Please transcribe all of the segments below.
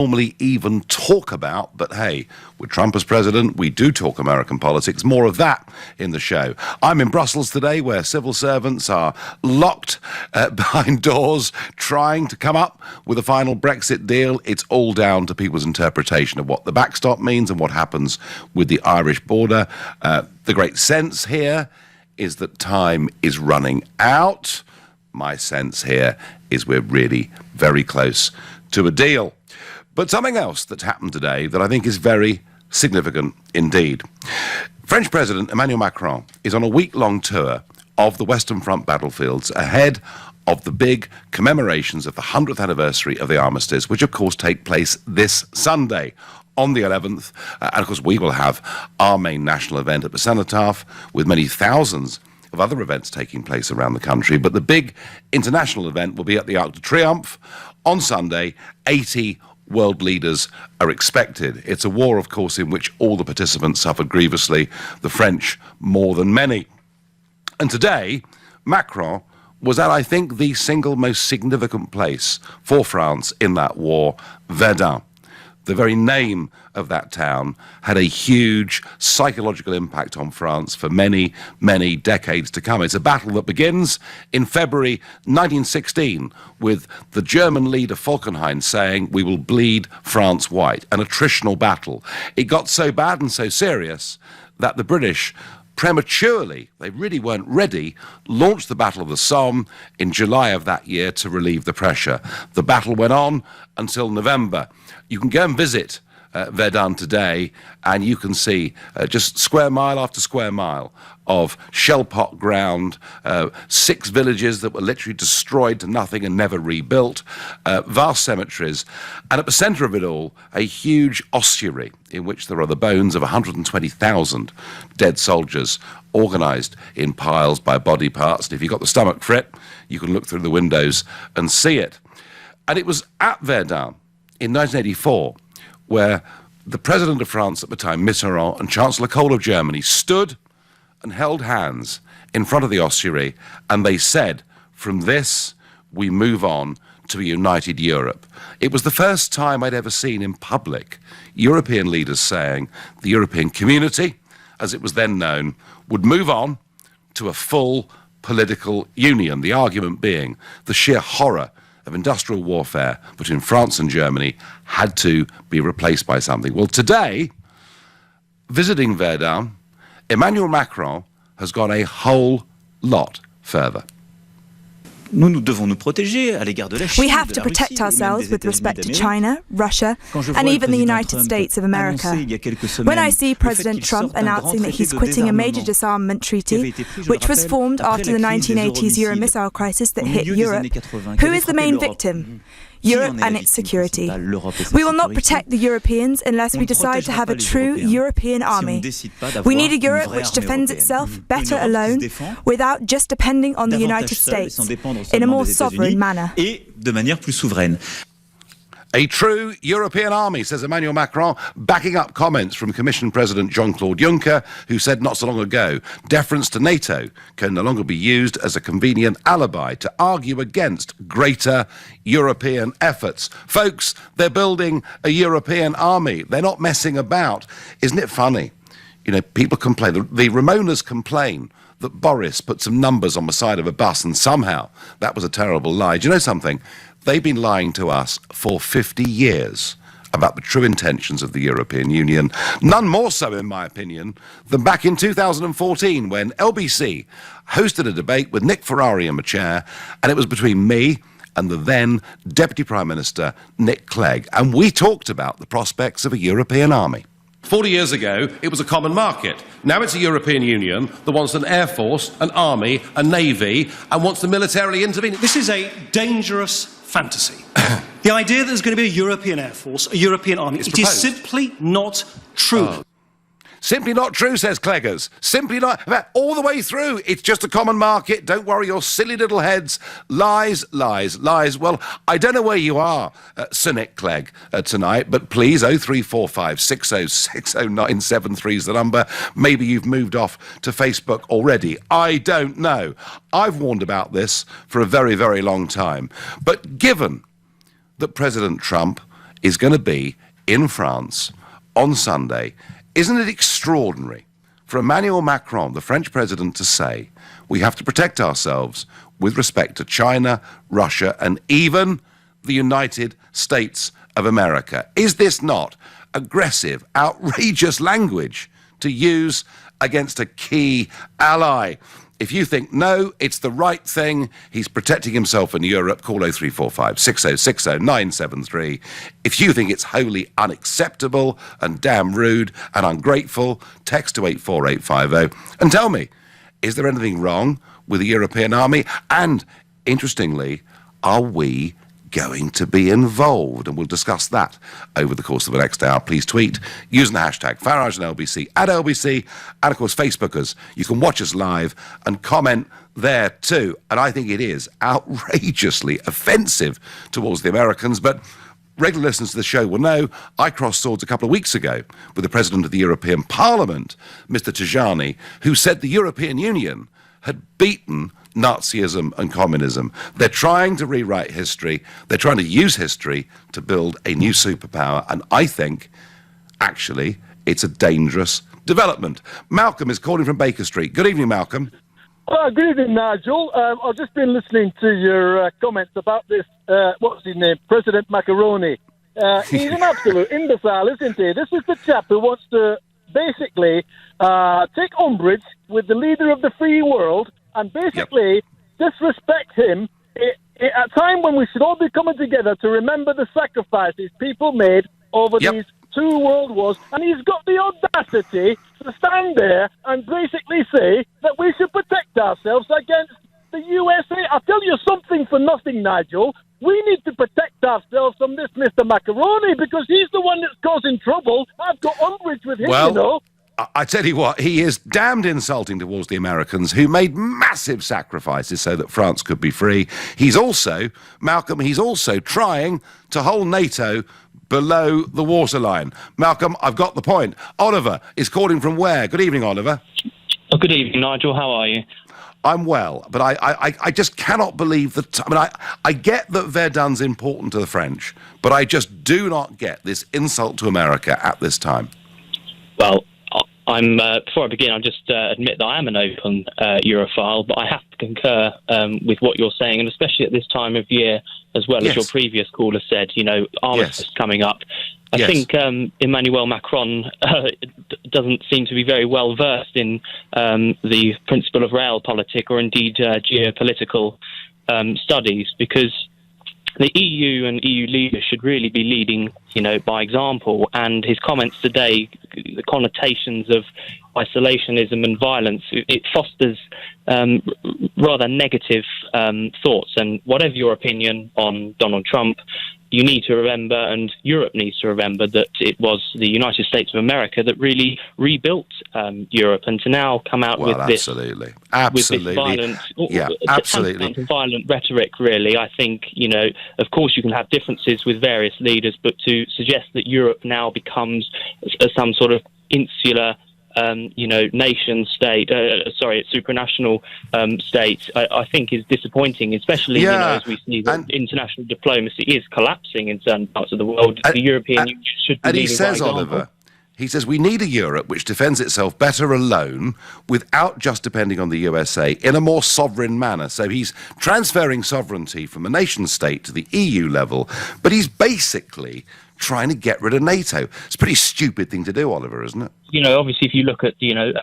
normally even talk about, but hey, with Trump as president, we do talk American politics. More of that in the show. I'm in Brussels today, where civil servants are locked behind doors, trying to come up with a final Brexit deal. It's all down to people's interpretation of what the backstop means and what happens with the Irish border. The great sense here is that time is running out. My sense here is we're really very close to a deal. But something else that's happened today that I think is very significant indeed. French President Emmanuel Macron is on a week-long tour of the Western Front battlefields ahead of the big commemorations of the 100th anniversary of the armistice, which of course take place this Sunday on the 11th. And of course we will have our main national event at the Cenotaph with many thousands of other events taking place around the country. But the big international event will be at the Arc de Triomphe on Sunday. 80 world leaders are expected. It's a war, of course, in which all the participants suffered grievously, the French more than many. And today, Macron was at, I think, the single most significant place for France in that war, Verdun. The very name of that town had a huge psychological impact on France for many, many decades to come. It's a battle that begins in February 1916 with the German leader Falkenhayn saying, "We will bleed France white," an attritional battle. It got so bad and so serious that the British prematurely, they really weren't ready, launched the Battle of the Somme in July of that year to relieve the pressure. The battle went on until November. You can go and visit Verdun today, and you can see just square mile after square mile of shell-pot ground, 6 villages that were literally destroyed to nothing and never rebuilt, vast cemeteries, and at the centre of it all, a huge ossuary in which there are the bones of 120,000 dead soldiers organised in piles by body parts. And if you've got the stomach for it, you can look through the windows and see it. And it was at Verdun in 1984 where the President of France at the time, Mitterrand, and Chancellor Kohl of Germany stood and held hands in front of the ossuary, and they said, "From this, we move on to a united Europe." It was the first time I'd ever seen in public European leaders saying the European community, as it was then known, would move on to a full political union, the argument being the sheer horror of industrial warfare between France and Germany had to be replaced by something. Well, today, visiting Verdun, Emmanuel Macron has gone a whole lot further. We have to protect ourselves with respect to China, Russia, and even the United States of America. When I see President Trump announcing that he's quitting a major disarmament treaty, which was formed after the 1980s Euro missile crisis that hit Europe, who is the main victim? Europe and its security. We will not protect the Europeans unless we decide to have a true European army. We need a Europe which defends itself better alone, without just depending on the United States, in a more sovereign manner. A true European army, says Emmanuel Macron, backing up comments from Commission President Jean-Claude Juncker, who said not so long ago, deference to NATO can no longer be used as a convenient alibi to argue against greater European efforts. Folks, they're building a European army. They're not messing about. Isn't it funny? You know, people complain, the Ramonas complain that Boris put some numbers on the side of a bus and somehow that was a terrible lie. Do you know something? They've been lying to us for 50 years about the true intentions of the European Union. None more so, in my opinion, than back in 2014 when LBC hosted a debate with Nick Ferrari in the chair, and it was between me and the then Deputy Prime Minister, Nick Clegg, and we talked about the prospects of a European army. 40 years ago, it was a common market. Now it's a European Union that wants an air force, an army, a navy, and wants to militarily intervene. This is a dangerous fantasy. The idea that there's going to be a European air force, a European army, it is simply not true. Simply not true, says Cleggers. Simply not. All the way through, it's just a common market. Don't worry your silly little heads. Lies, lies, lies. Well, I don't know where you are, Sir Nick Clegg, tonight, but please, 0345 6060973 is the number. Maybe you've moved off to Facebook already. I don't know. I've warned about this for a very, very long time. But given that President Trump is going to be in France on Sunday. Isn't it extraordinary for Emmanuel Macron, the French president, to say we have to protect ourselves with respect to China, Russia, and even the United States of America? Is this not aggressive, outrageous language to use against a key ally? If you think, no, it's the right thing, he's protecting himself in Europe, call 0345 6060 973. If you think it's wholly unacceptable and damn rude and ungrateful, text to 84850 and tell me, is there anything wrong with the European army? And, interestingly, are we going to be involved? And we'll discuss that over the course of the next hour. Please tweet using the hashtag Farage and LBC at LBC, and of course Facebookers, you can watch us live and comment there too. And I think it is outrageously offensive towards the Americans, but regular listeners to the show will know I crossed swords a couple of weeks ago with the President of the European Parliament, Mr. Tajani, who said the European Union had beaten Nazism and communism. They're trying to rewrite history. They're trying to use history to build a new superpower. And I think, actually, it's a dangerous development. Malcolm is calling from Baker Street. Good evening, Malcolm. Good evening, Nigel. I've just been listening to your comments about this, what's his name, President Macaroni. He's an absolute imbecile, isn't he? This is the chap who wants to basically take umbrage with the leader of the free world and basically disrespect him at a time when we should all be coming together to remember the sacrifices people made over these 2 world wars. And he's got the audacity to stand there and basically say that we should protect ourselves against the USA. I'll tell you something for nothing, Nigel. We need to protect ourselves from this Mr. Macaroni because he's the one that's causing trouble. I've got umbrage with him, you know. I tell you what, he is damned insulting towards the Americans who made massive sacrifices so that France could be free. He's also, Malcolm, he's also trying to hold NATO below the waterline. Malcolm, I've got the point. Oliver is calling from where? Good evening, Oliver. Oh, good evening, Nigel. How are you? I'm well, but I just cannot believe that. I mean, I get that Verdun's important to the French, but I just do not get this insult to America at this time. Well, before I begin, I'll just admit that I am an open Europhile, but I have to concur with what you're saying, and especially at this time of year, as well as your previous caller said, you know, armistice coming up. I think Emmanuel Macron doesn't seem to be very well versed in the principle of realpolitik or indeed geopolitical studies, because the EU and EU leaders should really be leading, you know, by example. And his comments today, the connotations of isolationism and violence, it fosters rather negative thoughts. And whatever your opinion on Donald Trump, you need to remember, and Europe needs to remember, that it was the United States of America that really rebuilt Europe, and to now come out with this violent, violent rhetoric. Really, I think, you know, of course, you can have differences with various leaders, but to suggest that Europe now becomes some sort of insular nation state, supranational state, I think is disappointing, especially as we see that international diplomacy is collapsing in certain parts of the world. The European Union should be leading by example. Oliver, he says we need a Europe which defends itself better alone without just depending on the USA in a more sovereign manner. So he's transferring sovereignty from a nation state to the EU level, but he's basically trying to get rid of NATO. It's a pretty stupid thing to do, Oliver, isn't it? You know, obviously, if you look at,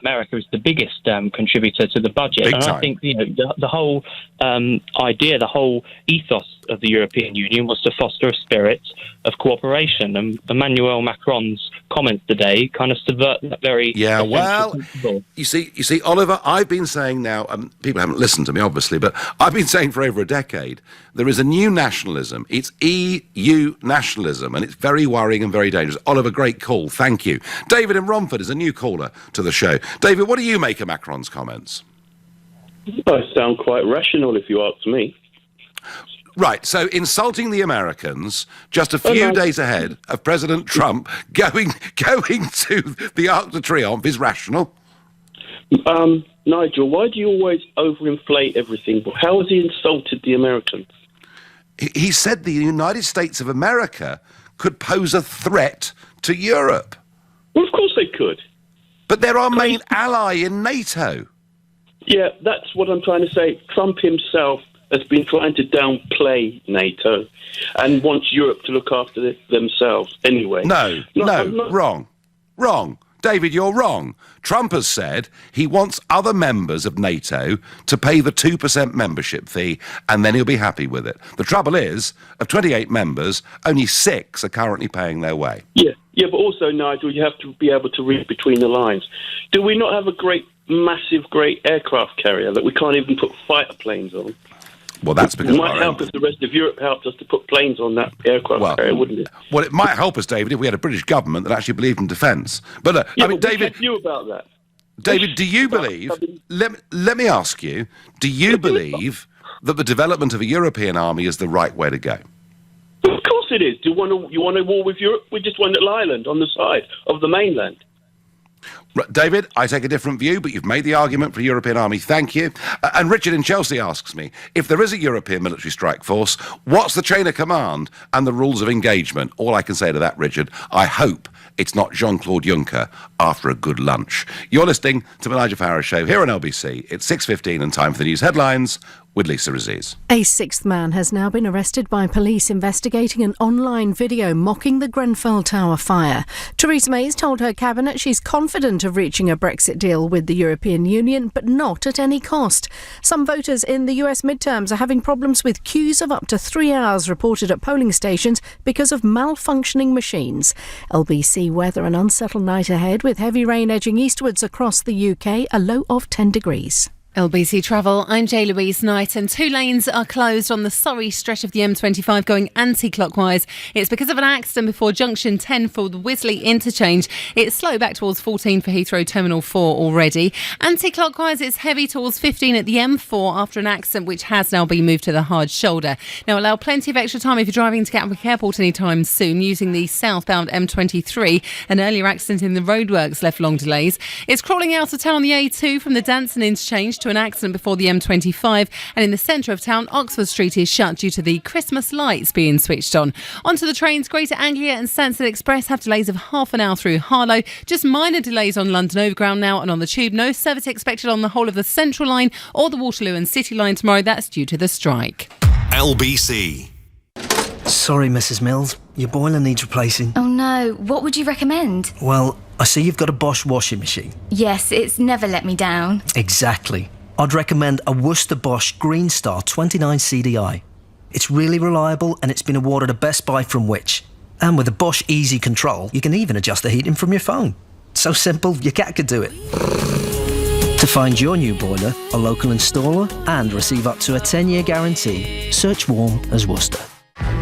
America is the biggest contributor to the budget. Big and time. I think, the whole idea, the whole ethos of the European Union was to foster a spirit of cooperation. And Emmanuel Macron's comments today kind of subvert that very principle. You see, Oliver, I've been saying now, people haven't listened to me, obviously, but I've been saying for over a decade, there is a new nationalism. It's EU nationalism, and it's very worrying and very dangerous. Oliver, great call. Thank you. David in Romford is a new caller to the show. David, what do you make of Macron's comments? They sound quite rational, if you ask me. Right, so insulting the Americans just a few days ahead of President Trump going to the Arc de Triomphe is rational. Nigel, why do you always overinflate everything? How has he insulted the Americans? He said the United States of America could pose a threat to Europe. Well, of course they could. But they're our main ally in NATO. Yeah, that's what I'm trying to say. Trump himself has been trying to downplay NATO and wants Europe to look after themselves anyway. No, wrong. David, you're wrong. Trump has said he wants other members of NATO to pay the 2% membership fee, and then he'll be happy with it. The trouble is, of 28 members, only 6 are currently paying their way. Yeah, but also, Nigel, you have to be able to read between the lines. Do we not have a great aircraft carrier that we can't even put fighter planes on? Well, that's because it might help if the rest of Europe helped us to put planes on that aircraft carrier, wouldn't it? Well, it might help us, David, if we had a British government that actually believed in defence. But David, you about that. David, do you believe? Let me ask you: do you believe that the development of a European army is the right way to go? Of course it is. You want a war with Europe? We just want a little island on the side of the mainland. David, I take a different view, but you've made the argument for a European army. Thank you. And Richard in Chelsea asks me, if there is a European military strike force, what's the chain of command and the rules of engagement? All I can say to that, Richard, I hope it's not Jean-Claude Juncker after a good lunch. You're listening to the Nigel Farage Show here on LBC. It's 6:15 and time for the news headlines with Lisa Aziz. A 6th man has now been arrested by police investigating an online video mocking the Grenfell Tower fire. Theresa May has told her cabinet she's confident of reaching a Brexit deal with the European Union, but not at any cost. Some voters in the US midterms are having problems with queues of up to 3 hours reported at polling stations because of malfunctioning machines. LBC weather: an unsettled night ahead with heavy rain edging eastwards across the UK, a low of 10 degrees. LBC Travel, I'm J. Louise Knight, and 2 lanes are closed on the Surrey stretch of the M25 going anti-clockwise. It's because of an accident before junction 10 for the Wisley interchange. It's slow back towards 14 for Heathrow Terminal 4 already. Anti-clockwise, it's heavy towards 15 at the M4 after an accident which has now been moved to the hard shoulder. Now, allow plenty of extra time if you're driving to Gatwick Airport anytime soon using the southbound M23. An earlier accident in the roadworks left long delays. It's crawling out of town on the A2 from the Danson interchange to an accident before the M25, and in the centre of town, Oxford Street is shut due to the Christmas lights being switched on. Onto the trains, Greater Anglia and Stansted Express have delays of half an hour through Harlow. Just minor delays on London Overground now, and on the Tube, no service expected on the whole of the Central Line or the Waterloo and City Line tomorrow. That's due to the strike. LBC. Sorry, Mrs. Mills. Your boiler needs replacing. Oh no, what would you recommend? Well, I see you've got a Bosch washing machine. Yes, it's never let me down. Exactly. I'd recommend a Worcester Bosch Green Star 29 CDI. It's really reliable and it's been awarded a Best Buy from Which. And with a Bosch Easy Control, you can even adjust the heating from your phone. So simple, your cat could do it. To find your new boiler, a local installer, and receive up to a 10-year guarantee, search Warm as Worcester.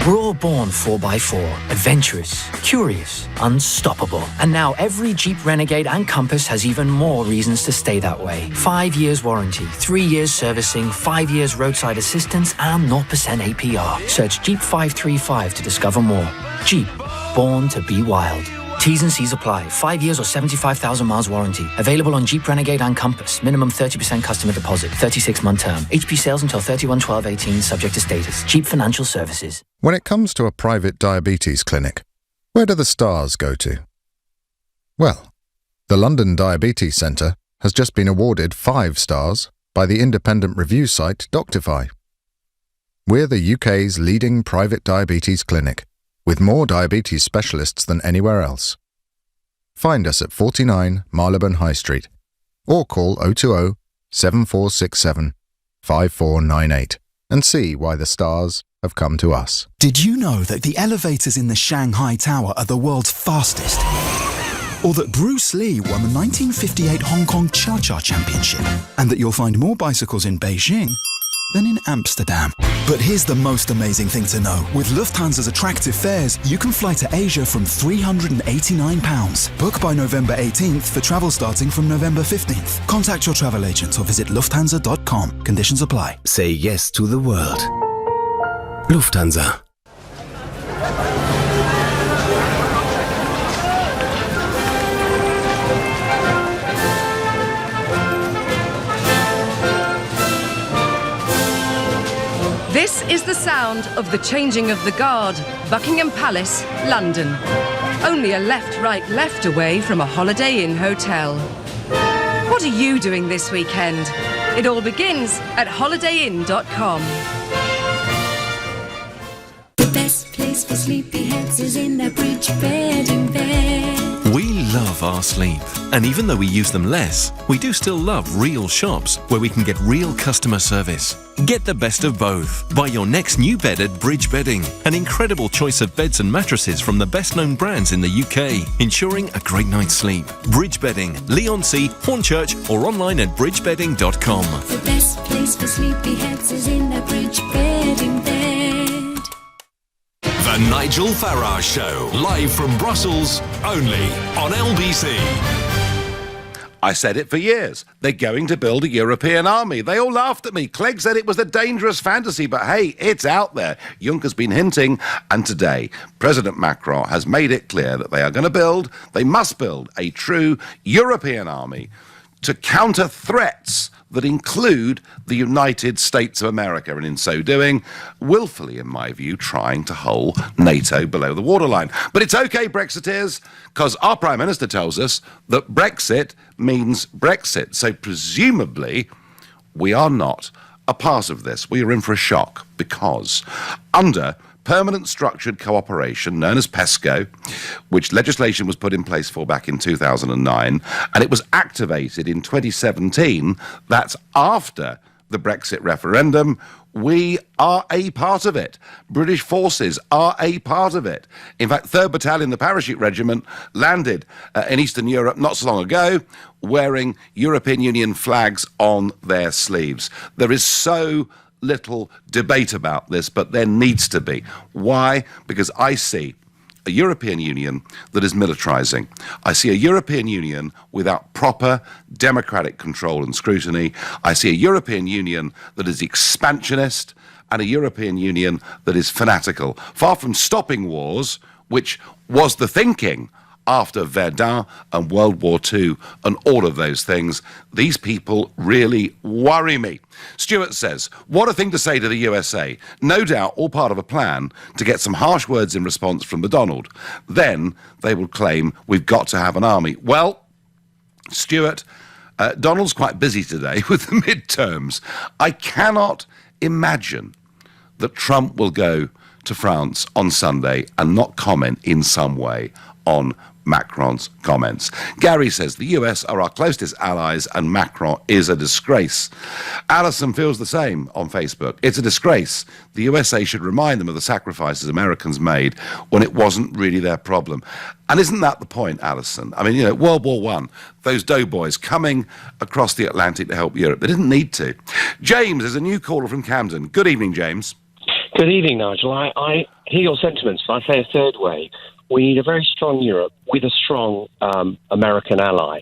We're all born 4x4, adventurous, curious, unstoppable. And now every Jeep Renegade and Compass has even more reasons to stay that way. 5 years warranty, 3 years servicing, 5 years roadside assistance, and 0% APR. Search Jeep 535 to discover more. Jeep, born to be wild. T's and C's apply. 5 years or 75,000 miles warranty. Available on Jeep Renegade and Compass. Minimum 30% customer deposit. 36-month term. HP sales until 31/12/18. Subject to status. Jeep Financial Services. When it comes to a private diabetes clinic, where do the stars go to? Well, the London Diabetes Centre has just been awarded 5 stars by the independent review site Doctify. We're the UK's leading private diabetes clinic, with more diabetes specialists than anywhere else. Find us at 49 Marylebone High Street or call 020 7467 5498 and see why the stars have come to us. Did you know that the elevators in the Shanghai Tower are the world's fastest? Or that Bruce Lee won the 1958 Hong Kong Cha-Cha Championship? And that you'll find more bicycles in Beijing than in Amsterdam. But here's the most amazing thing to know. With Lufthansa's attractive fares, you can fly to Asia from £389. Book by November 18th for travel starting from November 15th. Contact your travel agent or visit lufthansa.com. Conditions apply. Say yes to the world. Lufthansa. This is the sound of the changing of the guard, Buckingham Palace, London. Only a left away from a Holiday Inn hotel. What are you doing this weekend? It all begins at holidayinn.com. The best place for sleepyheads is in their bridge bed in bed. We love our sleep, and even though we use them less, we do still love real shops where we can get real customer service. Get the best of both. Buy your next new bed at Bridge Bedding, an incredible choice of beds and mattresses from the best-known brands in the UK, ensuring a great night's sleep. Bridge Bedding, Leigh-on-Sea, Hornchurch, or online at bridgebeding.com. The best place for sleepyheads is in their bridge bed in bed. The Nigel Farage Show, live from Brussels, only on LBC. I said it for years. They're going to build a European army. They all laughed at me. Clegg said it was a dangerous fantasy, but hey, it's out there. Juncker's been hinting, and today, President Macron has made it clear that they must build a true European army to counter threats that include the United States of America, and in so doing, willfully, in my view, trying to hold NATO below the waterline. But it's okay, Brexiteers, because our Prime Minister tells us that Brexit means Brexit. So presumably, we are not a part of this. We are in for a shock, because under Permanent Structured Cooperation, known as PESCO, which legislation was put in place for back in 2009, and it was activated in 2017, that's after the Brexit referendum, we are a part of it. British forces are a part of it. In fact, 3rd Battalion, the Parachute Regiment, landed in Eastern Europe not so long ago, wearing European Union flags on their sleeves. There is so little debate about this, but there needs to be. Why? Because I see a European Union that is militarizing. I see a European Union without proper democratic control and scrutiny. I see a European Union that is expansionist, and a European Union that is fanatical. Far from stopping wars, which was the thinking after Verdun and World War II and all of those things, these people really worry me. Stuart says, what a thing to say to the USA. No doubt all part of a plan to get some harsh words in response from the Donald. Then they will claim we've got to have an army. Well, Stuart, Donald's quite busy today with the midterms. I cannot imagine that Trump will go to France on Sunday and not comment in some way on Macron's comments. Gary says the US are our closest allies and Macron is a disgrace. Alison feels the same on Facebook. It's a disgrace. The USA should remind them of the sacrifices Americans made when it wasn't really their problem. And isn't that the point, Alison? I mean, World War I, those doughboys coming across the Atlantic to help Europe. They didn't need to. James is a new caller from Camden. Good evening, James. Good evening, Nigel. I hear your sentiments, but I say a third way. We need a very strong Europe with a strong American ally.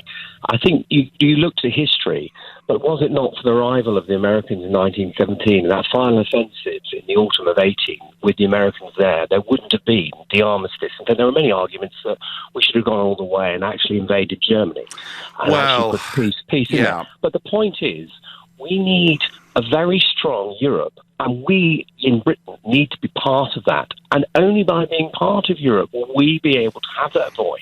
I think you look to history, but was it not for the arrival of the Americans in 1917 and that final offensive in the autumn of 18 with the Americans there wouldn't have been the armistice. And there were many arguments that we should have gone all the way and actually invaded Germany and actually put peace in there. But the point is, we need a very strong Europe, and we in Britain need to be part of that. And only by being part of Europe will we be able to have that voice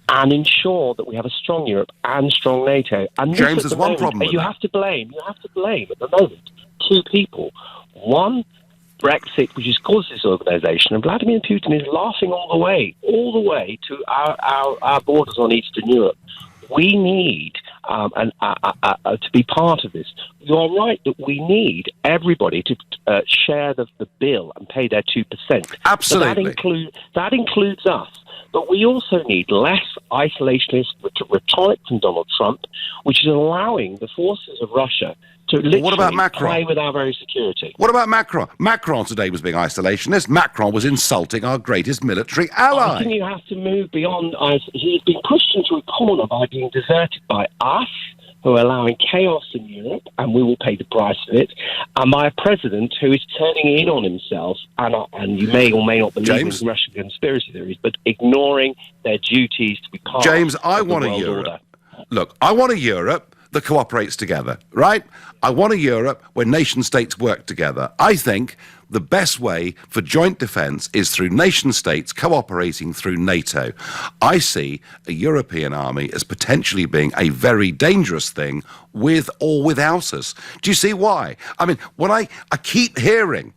and ensure that we have a strong Europe and strong NATO. And James, there's one problem with you have to blame at the moment two people. One, Brexit, which has caused this organisation, and Vladimir Putin is laughing all the way to our borders on Eastern Europe. We need to be part of this. You're right that we need everybody to share the bill and pay their 2%. Absolutely. So that includes us. But we also need less isolationist rhetoric from Donald Trump, which is allowing the forces of Russia to literally play with our very security. What about Macron? Macron today was being isolationist. Macron was insulting our greatest military ally. I think you have to move beyond. He's been pushed into a corner by being deserted by us, who are allowing chaos in Europe, and we will pay the price of it, and by a president who is turning in on himself, and you may or may not believe in Russian conspiracy theories, but ignoring their duties to be part James, of I the want world a Europe. order. Look, I want a Europe that cooperates together, right? I want a Europe where nation states work together. I think the best way for joint defence is through nation states cooperating through NATO. I see a European army as potentially being a very dangerous thing with or without us. Do you see why? I mean, when I keep hearing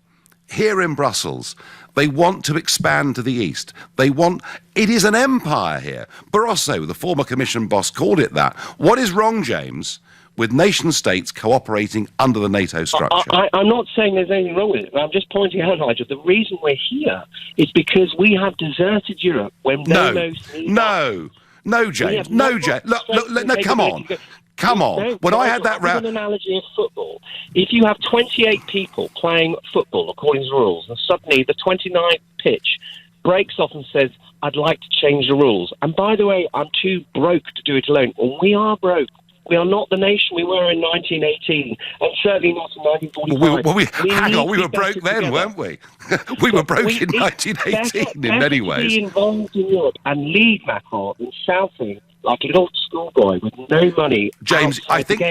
here in Brussels, they want to expand to the east. It is an empire here. Barroso, the former Commission boss, called it that. What is wrong, James, with nation states cooperating under the NATO structure? I'm not saying there's anything wrong with it, but I'm just pointing out, Nigel, the reason we're here is because we have deserted Europe when no, James. No, James. Look, no, come on. Come on. When I had that round... an analogy of football. If you have 28 people playing football according to the rules, and suddenly the 29th pitch breaks off and says, I'd like to change the rules. And by the way, I'm too broke to do it alone. Well, we are broke. We are not the nation we were in 1918, and certainly not in 1945. Hang on, we were broke then, weren't we? We were broke in 1918 in many ways. Be involved in Europe and lead Macron and shouting like a little schoolboy with no money. James, I think,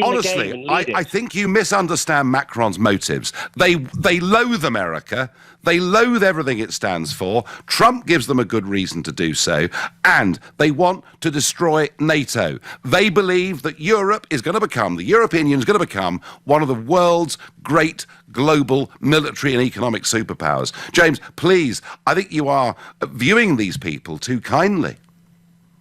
honestly, I think you misunderstand Macron's motives. They loathe America. They loathe everything it stands for. Trump gives them a good reason to do so, and they want to destroy NATO. They believe that Europe is going to become, the European Union is going to become one of the world's great global military and economic superpowers. James, please, I think you are viewing these people too kindly.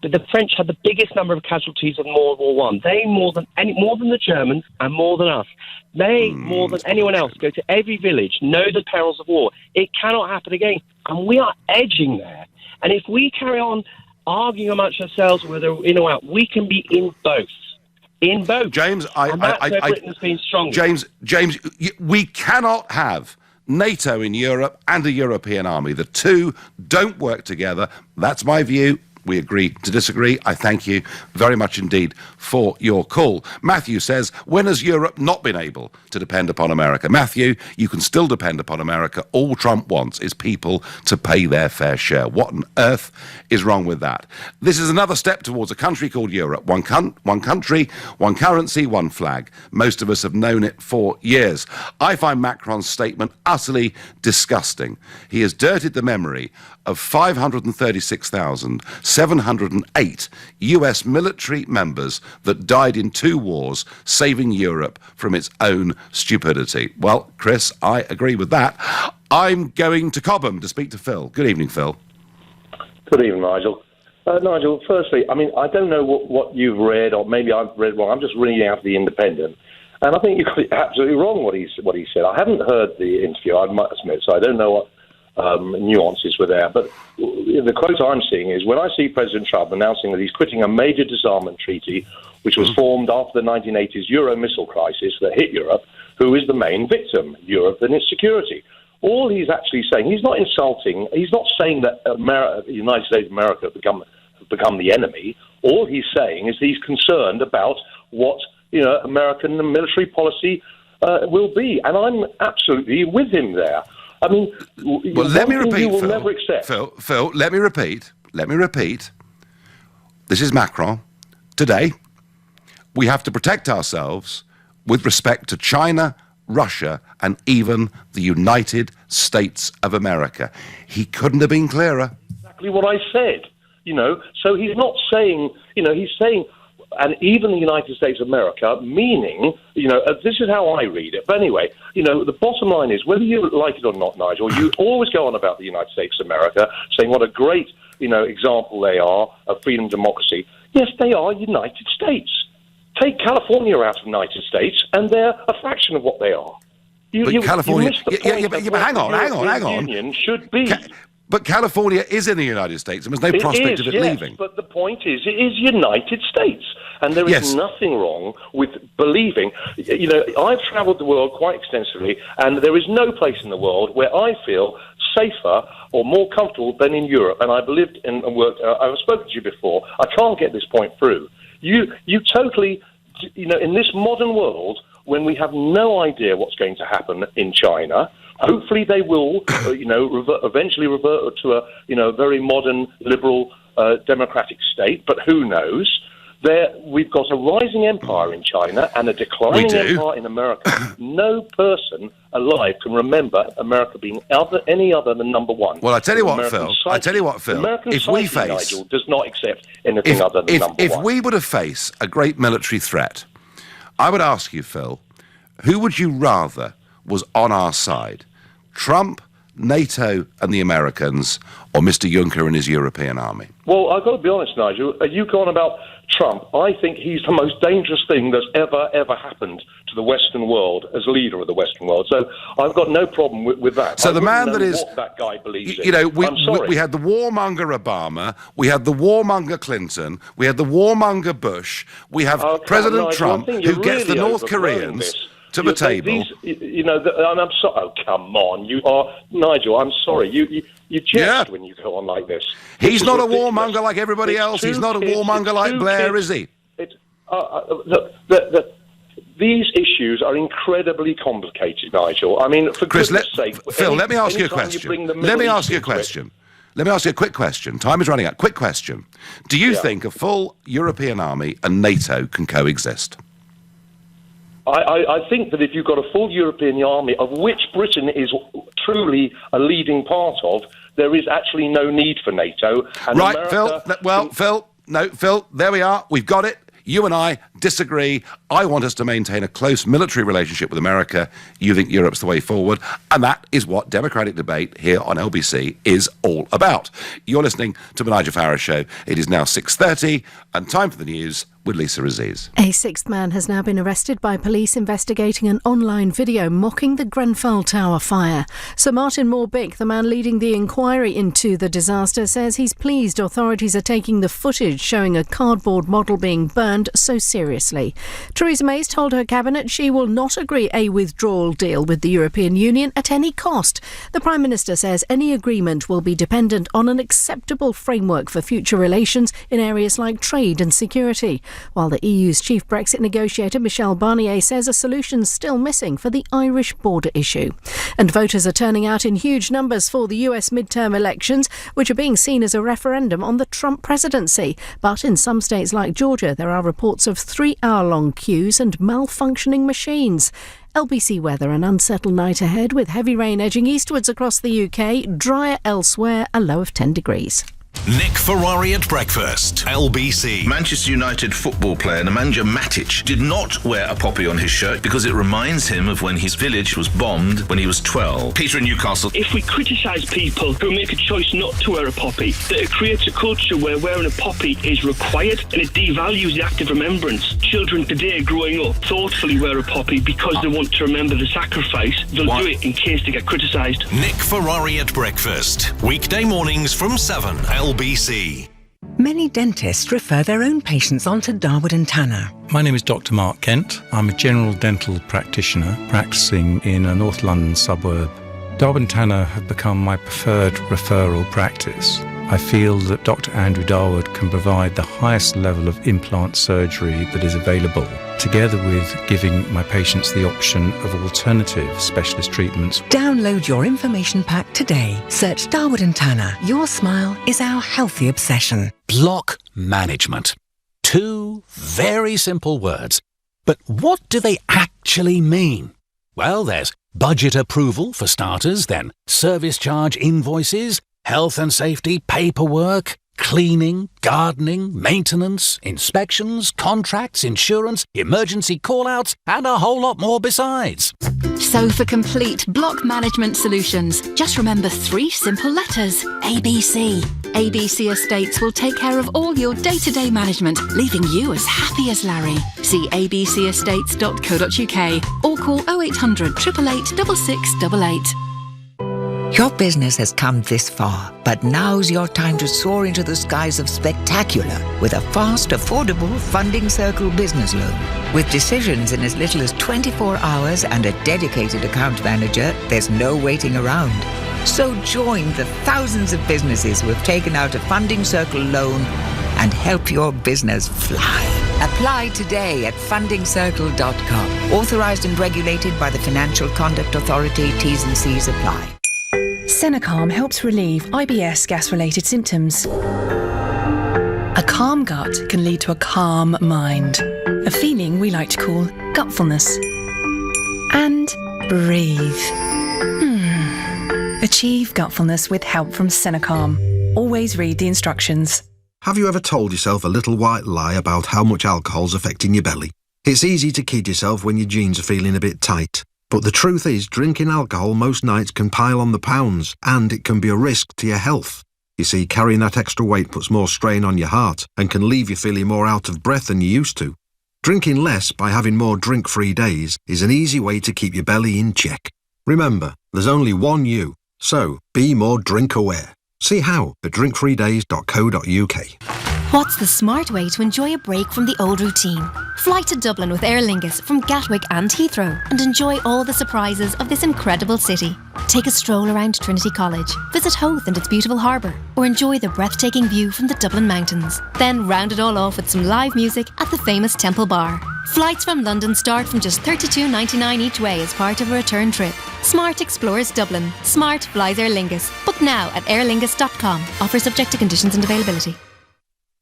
But the French had the biggest number of casualties of World War I. They more than the Germans and more than us. They more than anyone else go to every village, know the perils of war. It cannot happen again, and we are edging there. And if we carry on arguing amongst ourselves whether in or out, we can be in both. In both, James. Britain's been strong. James, we cannot have NATO in Europe and a European army. The two don't work together. That's my view. We agree to disagree. I thank you very much indeed for your call. Matthew says, when has Europe not been able to depend upon America? Matthew, you can still depend upon America. All Trump wants is people to pay their fair share. What on earth is wrong with that? This is another step towards a country called Europe. One country, one currency, one flag. Most of us have known it for years. I find Macron's statement utterly disgusting. He has dirtied the memory of 536,708 US military members that died in 2 wars, saving Europe from its own stupidity. Well, Chris, I agree with that. I'm going to Cobham to speak to Phil. Good evening, Phil. Good evening, Nigel. Nigel, firstly, I mean, I don't know what you've read, or maybe I've read wrong. I'm just reading out The Independent. And I think you got it absolutely wrong what he said. I haven't heard the interview, I must admit, so I don't know what nuances were there. But the quote I'm seeing is, when I see President Trump announcing that he's quitting a major disarmament treaty which was formed after the 1980s Euro missile crisis that hit Europe, who is the main victim, Europe and its security. All he's actually saying, he's not insulting, he's not saying that the United States of America have become the enemy. All he's saying is he's concerned about what American military policy will be. And I'm absolutely with him there. I mean, well, let me repeat, you will Phil. Never accept. Phil, let me repeat. This is Macron. Today, we have to protect ourselves with respect to China, Russia, and even the United States of America. He couldn't have been clearer. Exactly what I said. So he's not saying, he's saying, and even the United States of America, meaning, this is how I read it. But anyway, the bottom line is, whether you like it or not, Nigel, you always go on about the United States of America, saying what a great, example they are of freedom and democracy. Yes, they are United States. Take California out of the United States, and they're a fraction of what they are. California, but hang on. Union should be. But California is in the United States, and there's no prospect of it leaving. But the point is, it is United States, and there is nothing wrong with believing. I've travelled the world quite extensively, and there is no place in the world where I feel safer or more comfortable than in Europe. And I've lived and worked. I've spoken to you before. I can't get this point through. You totally, in this modern world, when we have no idea what's going to happen in China. Hopefully they will, eventually revert to a, very modern, liberal, democratic state. But who knows? We've got a rising empire in China and a declining empire in America. No person alive can remember America being any other than number one. Well, I tell you what, Phil. American If we psyche, face, Nigel, does not accept anything other than number one. If we were to face a great military threat, I would ask you, Phil, who would you rather was on our side? Trump, NATO and the Americans, or Mr. Juncker and his European army? Well, I've got to be honest, Nigel. You go on about Trump. I think he's the most dangerous thing that's ever happened to the Western world as leader of the Western world. So I've got no problem with that. So the man that is, what that guy believes in. You know, I'm sorry. we had the warmonger Obama, we had the warmonger Clinton, we had the warmonger Bush, we have President Nigel, Trump who gets the North Koreans to the table. I'm sorry. Oh, come on. You are, Nigel, I'm sorry. You jest when you go on like this. He's not a warmonger like everybody else. He's not a warmonger like Blair, is he? These issues are incredibly complicated, Nigel. I mean, for goodness sake. Phil, let me ask you a question. Let me ask you a quick question. Time is running out. Quick question. Do you think a full European army and NATO can coexist? I think that if you've got a full European army, of which Britain is truly a leading part of, there is actually no need for NATO. And right, America Phil, there we are. We've got it. You and I disagree. I want us to maintain a close military relationship with America. You think Europe's the way forward. And that is what Democratic Debate here on LBC is all about. You're listening to the Nigel Farage Show. It is now 6:30 and time for the news with Lisa Aziz. A sixth man has now been arrested by police investigating an online video mocking the Grenfell Tower fire. Sir Martin Moore-Bick, the man leading the inquiry into the disaster, says he's pleased authorities are taking the footage showing a cardboard model being burned so seriously. Theresa May's told her cabinet she will not agree a withdrawal deal with the European Union at any cost. The Prime Minister says any agreement will be dependent on an acceptable framework for future relations in areas like trade and security. While the EU's chief Brexit negotiator Michel Barnier says a solution's still missing for the Irish border issue. And voters are turning out in huge numbers for the US midterm elections, which are being seen as a referendum on the Trump presidency. But in some states like Georgia, there are reports of 3-hour-long queues and malfunctioning machines. LBC weather, an unsettled night ahead with heavy rain edging eastwards across the UK, drier elsewhere, a low of 10 degrees. Nick Ferrari at breakfast. LBC. Manchester United football player Nemanja Matic did not wear a poppy on his shirt because it reminds him of when his village was bombed when he was 12. Peter in Newcastle. If we criticise people who make a choice not to wear a poppy, that it creates a culture where wearing a poppy is required and it devalues the act of remembrance. Children today growing up thoughtfully wear a poppy because they want to remember the sacrifice. They'll do it in case they get criticised. Nick Ferrari at breakfast. Weekday mornings from 7. LBC. Many dentists refer their own patients on to Darwood and Tanner. My name is Dr. Mark Kent. I'm a general dental practitioner practicing in a North London suburb. Darwood and Tanner have become my preferred referral practice. I feel that Dr. Andrew Darwood can provide the highest level of implant surgery that is available, together with giving my patients the option of alternative specialist treatments. Download your information pack today. Search Darwood and Tanner. Your smile is our healthy obsession. Block management. 2 very simple words. But what do they actually mean? Well, there's budget approval for starters, then service charge invoices, health and safety paperwork, cleaning, gardening, maintenance, inspections, contracts, insurance, emergency call-outs, and a whole lot more besides. So for complete block management solutions, just remember 3 simple letters: ABC. ABC Estates will take care of all your day-to-day management, leaving you as happy as Larry. See abcestates.co.uk or call 0800 888 6688. Your business has come this far, but now's your time to soar into the skies of spectacular with a fast, affordable Funding Circle business loan. With decisions in as little as 24 hours and a dedicated account manager, there's no waiting around. So join the thousands of businesses who have taken out a Funding Circle loan and help your business fly. Apply today at fundingcircle.com. Authorised and regulated by the Financial Conduct Authority. T's and C's apply. Senecalm helps relieve IBS gas-related symptoms. A calm calm gut can lead to a calm mind, a feeling we like to call gutfulness. And breathe. Achieve gutfulness with help from Senecalm. Always read the instructions. Have you ever told yourself a little white lie about how much alcohol's affecting your belly? It's easy to kid yourself when your jeans are feeling a bit tight. But the truth is, drinking alcohol most nights can pile on the pounds, and it can be a risk to your health. You see, carrying that extra weight puts more strain on your heart and can leave you feeling more out of breath than you used to. Drinking less by having more drink-free days is an easy way to keep your belly in check. Remember, there's only one you, so be more drink-aware. See how at drinkfreedays.co.uk. What's the smart way to enjoy a break from the old routine? Fly to Dublin with Aer Lingus from Gatwick and Heathrow and enjoy all the surprises of this incredible city. Take a stroll around Trinity College, visit Howth and its beautiful harbour, or enjoy the breathtaking view from the Dublin mountains. Then round it all off with some live music at the famous Temple Bar. Flights from London start from just $32.99 each way as part of a return trip. Smart explores Dublin. Smart flies Aer Lingus. Book now at airlingus.com. Offer subject to conditions and availability.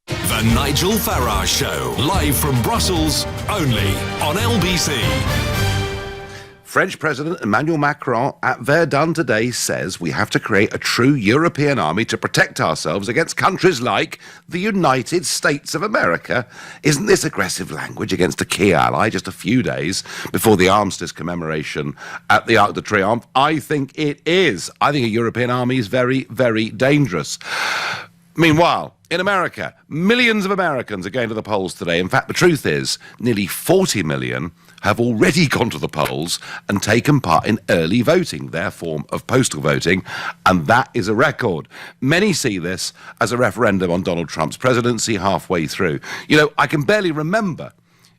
The Nigel Farage Show, live from Brussels, only on LBC. French President Emmanuel Macron at Verdun today says we have to create a true European army to protect ourselves against countries like the United States of America. Isn't this aggressive language against a key ally just a few days before the armistice commemoration at the Arc de Triomphe? I think it is. I think a European army is very, very dangerous. Meanwhile, in America, millions of Americans are going to the polls today. In fact, the truth is, nearly 40 million have already gone to the polls and taken part in early voting, their form of postal voting, and that is a record. Many see this as a referendum on Donald Trump's presidency halfway through. You know, I can barely remember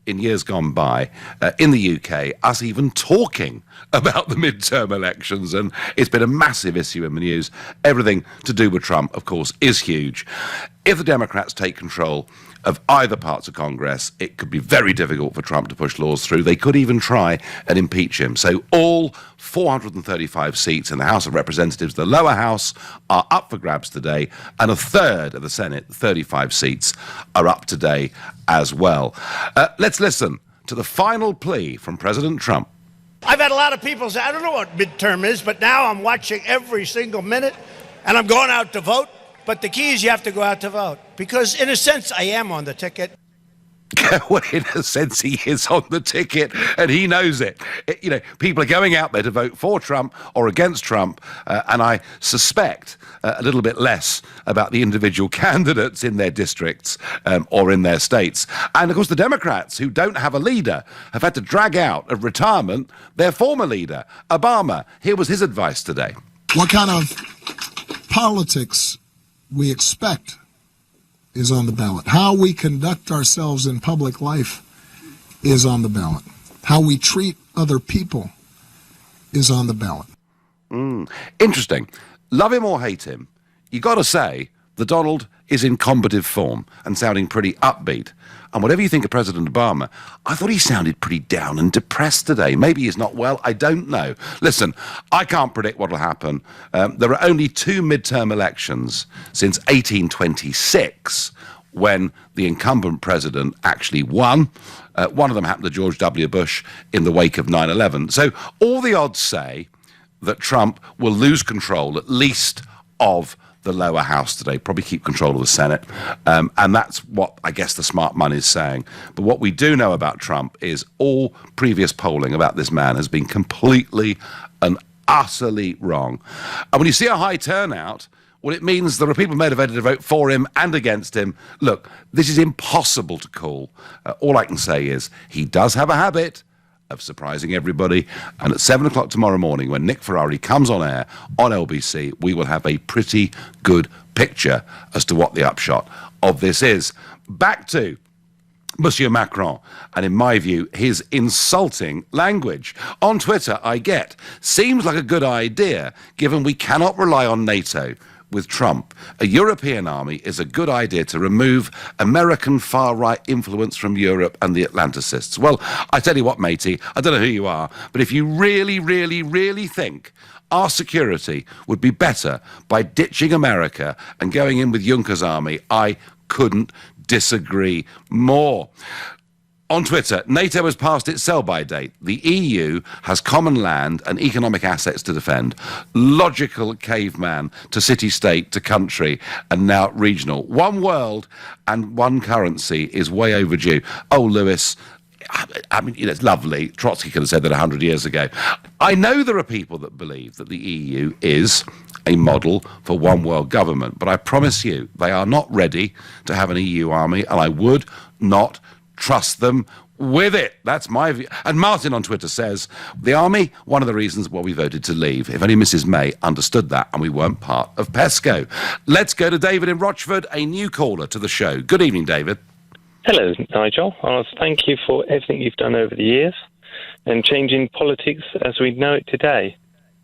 in years gone by, in the UK, us even talking about the midterm elections, and it's been a massive issue in the news. Everything to do with Trump, of course, is huge. If the Democrats take control of either parts of Congress, it could be very difficult for Trump to push laws through. They could even try and impeach him. So all 435 seats in the House of Representatives, the lower house, are up for grabs today, and a third of the Senate, 35 seats, are up today as well. Let's listen to the final plea from President Trump. I've had a lot of people say, I don't know what midterm is, but now I'm watching every single minute, and I'm going out to vote. But the key is you have to go out to vote. Because, in a sense, I am on the ticket. Well, in a sense, he is on the ticket, and he knows it. You know, people are going out there to vote for Trump or against Trump, and I suspect a little bit less about the individual candidates in their districts or in their states. And, of course, the Democrats, who don't have a leader, have had to drag out of retirement their former leader, Obama. Here was his advice today. What kind of politics we expect is on the ballot. How we conduct ourselves in public life is on the ballot. How we treat other people is on the ballot. Interesting. Love him or hate him, you got to say the Donald is in combative form and sounding pretty upbeat. And whatever you think of President Obama, I thought he sounded pretty down and depressed today. Maybe he's not well, I don't know. Listen, I can't predict what will happen. There are only two midterm elections since 1826 when the incumbent president actually won. One of them happened to George W. Bush in the wake of 9/11. So all the odds say that Trump will lose control, at least of the lower house today, probably keep control of the Senate. And that's what I guess the smart money is saying. But what we do know about Trump is all previous polling about this man has been completely and utterly wrong. And when you see a high turnout, well, it means there are people motivated to vote for him and against him. Look, this is impossible to call. All I can say is he does have a habit of surprising everybody, and at 7 o'clock tomorrow morning when Nick Ferrari comes on air on LBC, we will have a pretty good picture as to what the upshot of this is. Back to Monsieur Macron, and in my view, his insulting language. On Twitter, I get, seems like a good idea, given we cannot rely on NATO with Trump. A European army is a good idea to remove American far-right influence from Europe and the Atlanticists. Well, I tell you what, matey, I don't know who you are, but if you really, really, really think our security would be better by ditching America and going in with Juncker's army, I couldn't disagree more. On Twitter, NATO has passed its sell-by date. The EU has common land and economic assets to defend. Logical caveman to city-state to country and now regional. One world and one currency is way overdue. Oh, Lewis, I mean, it's lovely. Trotsky could have said that 100 years ago. I know there are people that believe that the EU is a model for one world government, but I promise you they are not ready to have an EU army, and I would not trust them with it. That's my view. And Martin on Twitter says, the army, one of the reasons why we voted to leave. If only Mrs. May understood that and we weren't part of PESCO. Let's go to David in Rochford, a new caller to the show. Good evening, David. Hello, Nigel. Thank you for everything you've done over the years and changing politics as we know it today.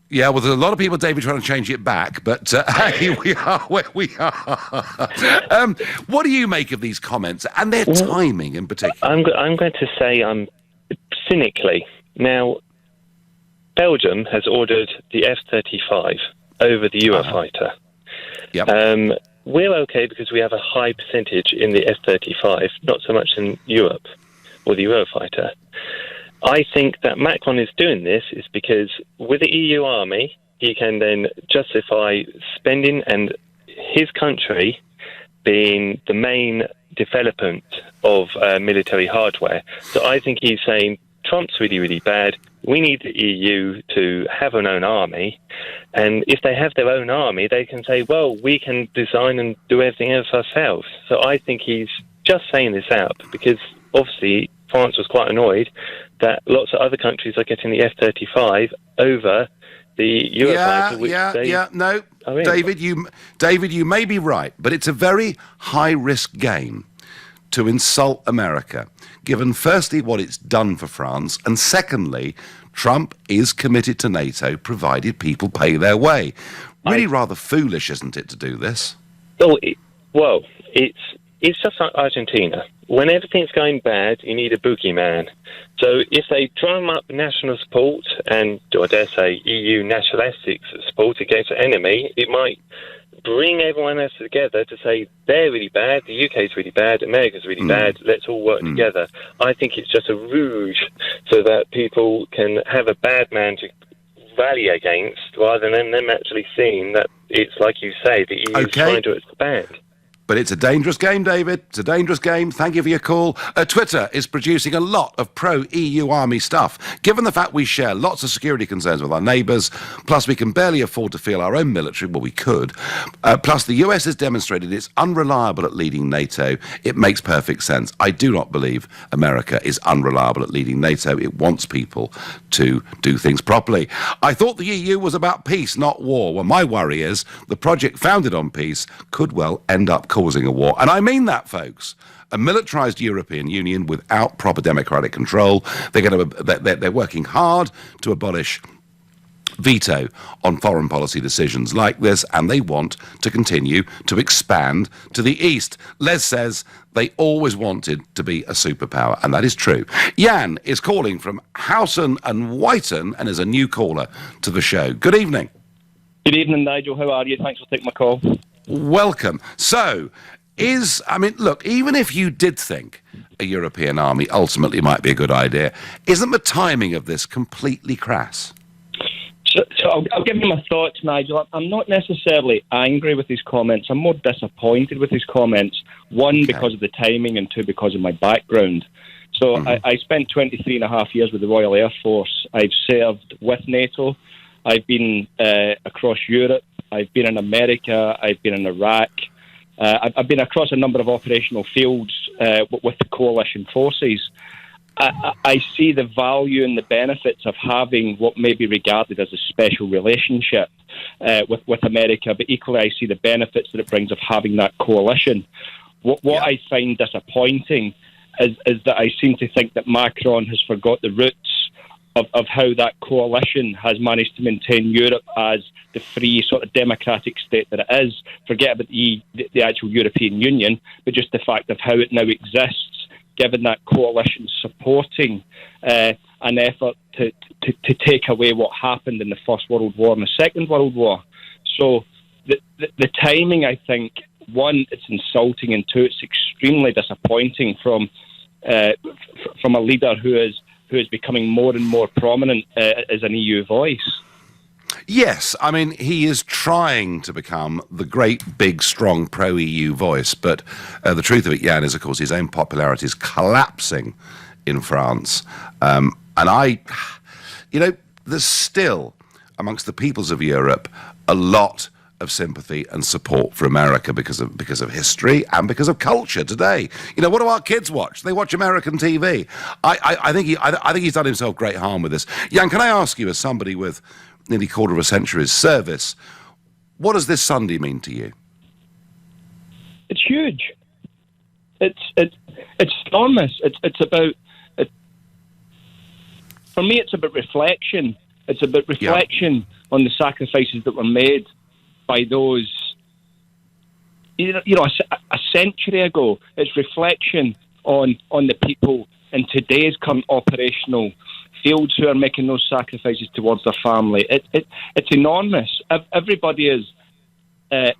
Yeah, well, there's a lot of people, David, trying to change it back, but hey, we are where we are. What do you make of these comments and their timing in particular? I'm going to say cynically. Now, Belgium has ordered the F-35 over the Eurofighter. Yep. We're okay because we have a high percentage in the F-35, not so much in Europe or the Eurofighter. I think that Macron is doing this is because with the EU army, he can then justify spending and his country being the main development of military hardware. So I think he's saying Trump's really, really bad. We need the EU to have an own army. And if they have their own army, they can say, well, we can design and do everything else ourselves. So I think he's just saying this out because obviously France was quite annoyed that lots of other countries are getting the F-35 over the Eurofighter. No, David, you may be right, but it's a very high-risk game to insult America, given firstly what it's done for France, and secondly, Trump is committed to NATO, provided people pay their way. Really rather foolish, isn't it, to do this? Well, it's just like Argentina. When everything's going bad, you need a boogeyman. So if they drum up national support and, I dare say, EU nationalistic support against the enemy, it might bring everyone else together to say they're really bad, the UK's really bad, America's really bad, let's all work together. I think it's just a rouge so that people can have a bad man to rally against rather than them actually seeing that it's, like you say, the EU is trying to expand. But it's a dangerous game, David. It's a dangerous game. Thank you for your call. Twitter is producing a lot of pro-EU army stuff. Given the fact we share lots of security concerns with our neighbours, plus we can barely afford to field our own military, well, we could, plus the US has demonstrated it's unreliable at leading NATO, it makes perfect sense. I do not believe America is unreliable at leading NATO. It wants people to do things properly. I thought the EU was about peace, not war. Well, my worry is the project founded on peace could well end up causing a war. And I mean that, folks. A militarised European Union without proper democratic control. They're working hard to abolish veto on foreign policy decisions like this, and they want to continue to expand to the east. Les says they always wanted to be a superpower, and that is true. Jan is calling from Houghton and Whiten and is a new caller to the show. Good evening. Good evening, Nigel. How are you? Thanks for taking my call. Welcome. So, look, even if you did think a European army ultimately might be a good idea, isn't the timing of this completely crass? So I'll give you my thoughts, Nigel. I'm not necessarily angry with his comments. I'm more disappointed with his comments. One, because of the timing, and two, because of my background. So I spent 23 and a half years with the Royal Air Force. I've served with NATO. I've been across Europe. I've been in America. I've been in Iraq. I've been across a number of operational fields with the coalition forces. I see the value and the benefits of having what may be regarded as a special relationship with America, but equally I see the benefits that it brings of having that coalition. What I find disappointing is that I seem to think that Macron has forgot the roots of how that coalition has managed to maintain Europe as the free sort of democratic state that it is. Forget about the actual European Union, but just the fact of how it now exists, given that coalition supporting an effort to take away what happened in the First World War and the Second World War. So the timing, I think, one, it's insulting, and two, it's extremely disappointing from a leader who is becoming more and more prominent as an EU voice. Yes, I mean, he is trying to become the great, big, strong pro-EU voice, but the truth of it, Jan, is, of course, his own popularity is collapsing in France. And there's still, amongst the peoples of Europe, a lot of sympathy and support for America because of history and because of culture today. What do our kids watch? They watch American TV. I think he's done himself great harm with this. Jan, can I ask you, as somebody with nearly quarter of a century's service, what does this Sunday mean to you? It's huge. It's enormous. It's about. For me, it's about reflection. It's about reflection on the sacrifices that were made by those, a century ago. It's reflection on the people in today's current operational fields who are making those sacrifices towards their family. It's enormous. Everybody is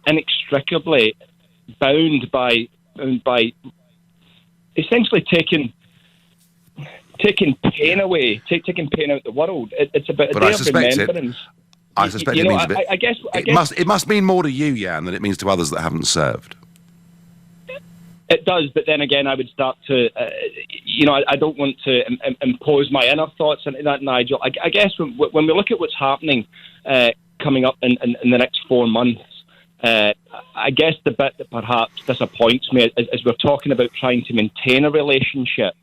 inextricably bound by essentially taking pain away, taking pain out of the world. It's about a day of remembrance. I suspect it means a bit. It must mean more to you, Jan, than it means to others that haven't served. It does, but then again, I would start to, I don't want to impose my inner thoughts on that, Nigel. I guess when we look at what's happening coming up in the next 4 months, I guess the bit that perhaps disappoints me is we're talking about trying to maintain a relationship,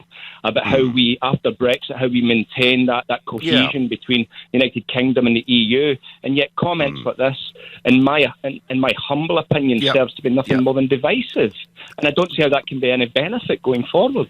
about how we, after Brexit, how we maintain that cohesion between the United Kingdom and the EU, and yet comments like this, in my humble opinion, serves to be nothing more than divisive, and I don't see how that can be any benefit going forward.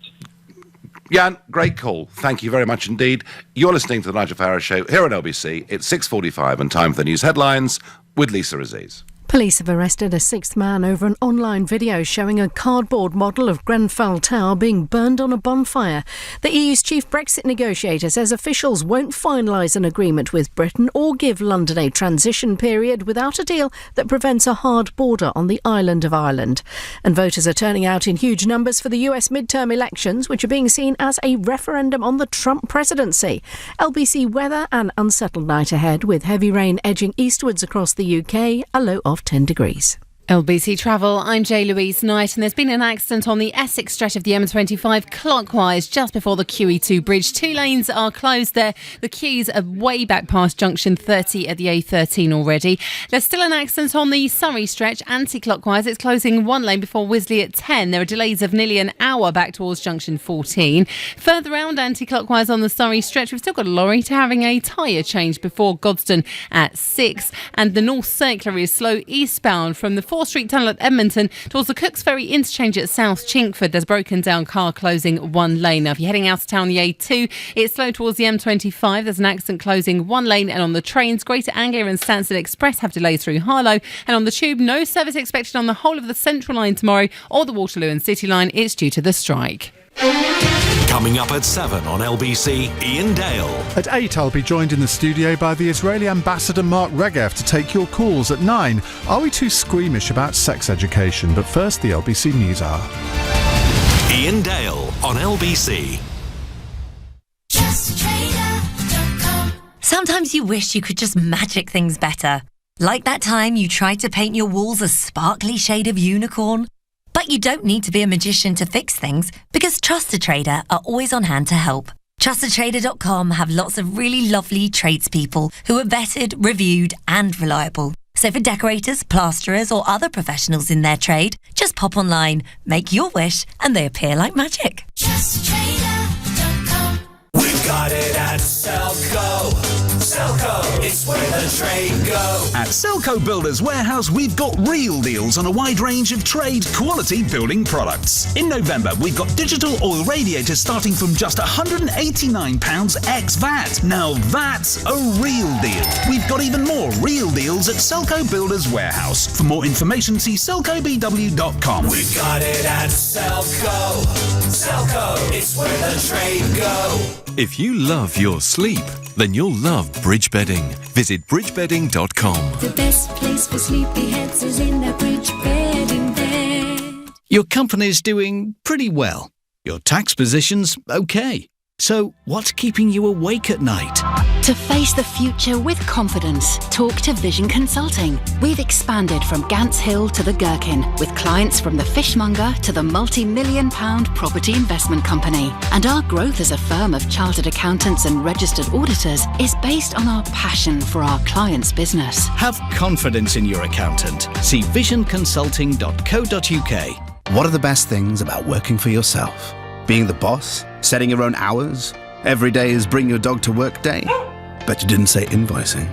Jan, great call. Thank you very much indeed. You're listening to the Nigel Farage Show here on LBC. It's 6:45 and time for the news headlines with Lisa Aziz. Police have arrested a sixth man over an online video showing a cardboard model of Grenfell Tower being burned on a bonfire. The EU's chief Brexit negotiator says officials won't finalise an agreement with Britain or give London a transition period without a deal that prevents a hard border on the island of Ireland. And voters are turning out in huge numbers for the US midterm elections, which are being seen as a referendum on the Trump presidency. LBC weather, an unsettled night ahead with heavy rain edging eastwards across the UK, a low of 10 degrees. LBC Travel, I'm Louise Knight, and there's been an accident on the Essex stretch of the M25 clockwise just before the QE2 bridge. 2 lanes are closed there. The queues are way back past junction 30 at the A13 already. There's still an accident on the Surrey stretch anti-clockwise. It's closing 1 lane before Wisley at 10. There are delays of nearly an hour back towards junction 14. Further round anti-clockwise on the Surrey stretch, we've still got a lorry having a tyre change before Godstone at 6. And the North Circular is slow eastbound from the 4th Street Tunnel at Edmonton towards the Cooks Ferry interchange at South Chinkford. There's broken down car closing 1 lane. Now, if you're heading out of town the A2, it's slow towards the M25. There's an accident closing 1 lane, and on the trains, Greater Anglia and Stansted Express have delays through Harlow, and on the tube, no service expected on the whole of the Central Line tomorrow or the Waterloo and City Line. It's due to the strike. Coming up at 7 on LBC, Ian Dale. At 8, I'll be joined in the studio by the Israeli ambassador Mark Regev to take your calls. At 9, are we too squeamish about sex education? But first, the LBC News Hour. Ian Dale on LBC. Sometimes you wish you could just magic things better. Like that time you tried to paint your walls a sparkly shade of unicorn. But you don't need to be a magician to fix things, because Trusted Trader are always on hand to help. TrustedTrader.com have lots of really lovely tradespeople who are vetted, reviewed and reliable. So for decorators, plasterers or other professionals in their trade, just pop online, make your wish and they appear like magic. TrustedTrader.com. We've got it at Selco. Selco, it's where the trade go. At Selco Builders Warehouse, we've got real deals on a wide range of trade quality building products. In November, we've got digital oil radiators starting from just £189 ex VAT. Now that's a real deal. We've got even more real deals at Selco Builders Warehouse. For more information, see selcobw.com. We've got it at Selco. Selco, it's where the trade go. If you love your sleep, then you'll love Bridge Bedding. Visit bridgebedding.com. The best place for sleepyheads is in the Bridge Bedding bed. Your company's doing pretty well. Your tax position's okay. So what's keeping you awake at night? To face the future with confidence, talk to Vision Consulting. We've expanded from Gants Hill to the Gherkin, with clients from the fishmonger to the multi-million-pound property investment company. And our growth as a firm of chartered accountants and registered auditors is based on our passion for our clients' business. Have confidence in your accountant. See visionconsulting.co.uk. What are the best things about working for yourself? Being the boss? Setting your own hours? Every day is bring your dog to work day? Bet you didn't say invoicing.